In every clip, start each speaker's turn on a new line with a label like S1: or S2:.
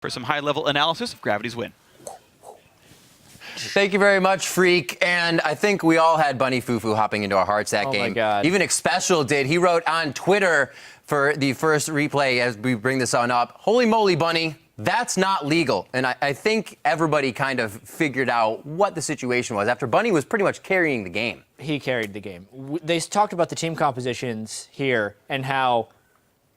S1: for some high-level analysis of Gravity's win.
S2: Thank you very much, Freak. And I think we all had Bunny Fufu hopping into our hearts that game.
S3: Oh, my God.
S2: Even Xpecial did. He wrote on Twitter for the first replay as we bring this on up, "Holy moly, Bunny, that's not legal." And I think everybody kind of figured out what the situation was after Bunny was pretty much carrying the game.
S3: He carried the game. They talked about the team compositions here and how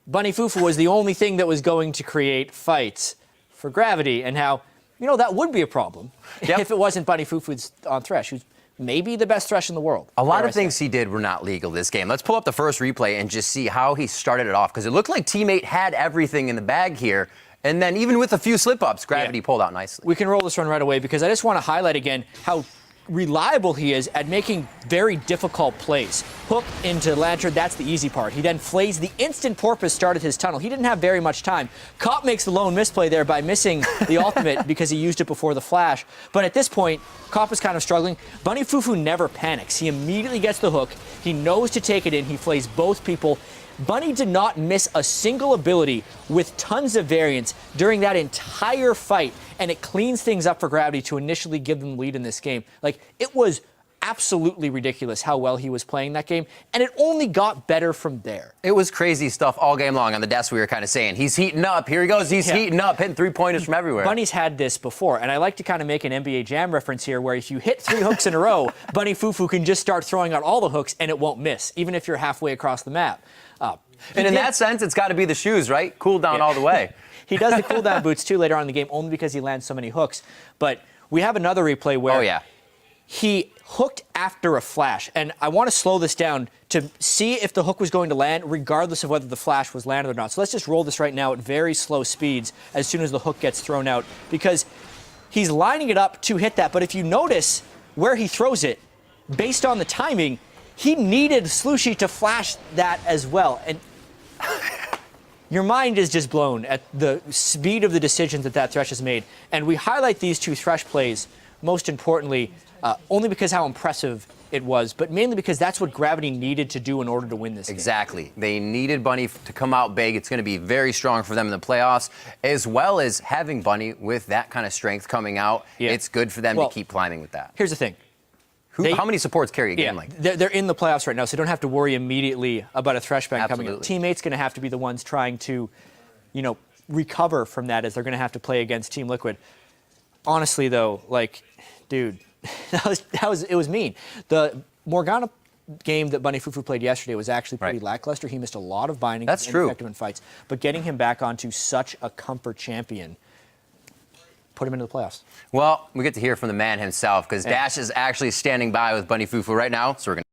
S3: Bunny Fufu was the only thing that was going to create fights for Gravity, and how, you know, that would be a problem if it wasn't Bunny Fufu's on Thresh, who's maybe the best Thresh in the world.
S2: A lot of things he did were not legal this game. Let's pull up the first replay and just see how he started it off, because it looked like Teammate had everything in the bag here. And then even with a few slip-ups, Gravity pulled out nicely.
S3: We can roll this one right away, because I just want to highlight again how reliable he is at making very difficult plays. Hook into Lantern, that's the easy part. He then flays the instant Porpoise started his tunnel. He didn't have very much time. Cop makes the lone misplay there by missing the ultimate because he used it before the flash. But at this point, Cop is kind of struggling. Bunny Fufu never panics. He immediately gets the hook. He knows to take it in. He flays both people. Bunny did not miss a single ability with tons of variance during that entire fight, and it cleans things up for Gravity to initially give them the lead in this game. Like, it was absolutely ridiculous how well he was playing that game, and it only got better from there.
S2: It was crazy stuff all game long. On the desk, we were kind of saying, he's heating up. Here he goes. He's heating up, hitting three-pointers from everywhere.
S3: Bunny's had this before, and I like to kind of make an NBA Jam reference here, where if you hit 3 hooks in a row, Bunny Fufu can just start throwing out all the hooks, and it won't miss, even if you're halfway across the map.
S2: And in that sense, it's got to be the shoes, right? Cool down all the way.
S3: He does the cooldown boots, too, later on in the game, only because he lands so many hooks. But we have another replay where he hooked after a flash. And I want to slow this down to see if the hook was going to land, regardless of whether the flash was landed or not. So let's just roll this right now at very slow speeds as soon as the hook gets thrown out, because he's lining it up to hit that. But if you notice where he throws it, based on the timing, he needed Slushy to flash that as well. And your mind is just blown at the speed of the decisions that Thresh has made. And we highlight these two Thresh plays, most importantly, only because how impressive it was, but mainly because that's what Gravity needed to do in order to win this game.
S2: Exactly. They needed Bunny to come out big. It's going to be very strong for them in the playoffs, as well as having Bunny with that kind of strength coming out. It's good for them to keep climbing with that.
S3: Here's the thing.
S2: How many supports carry a game like that?
S3: They're in the playoffs right now, so don't have to worry immediately about a Thresh ban coming up. Teammates going to have to be the ones trying to, you know, recover from that, as they're going to have to play against Team Liquid. Honestly, though, like, dude, it was mean. The Morgana game that Bunny Fufu played yesterday was actually pretty lackluster. He missed a lot of bindings.
S2: That's true.
S3: Ineffective in fights, but getting him back onto such a comfort champion put him into the playoffs.
S2: Well, we get to hear from the man himself, because Dash is actually standing by with Bunny Fufu right now, so we're going to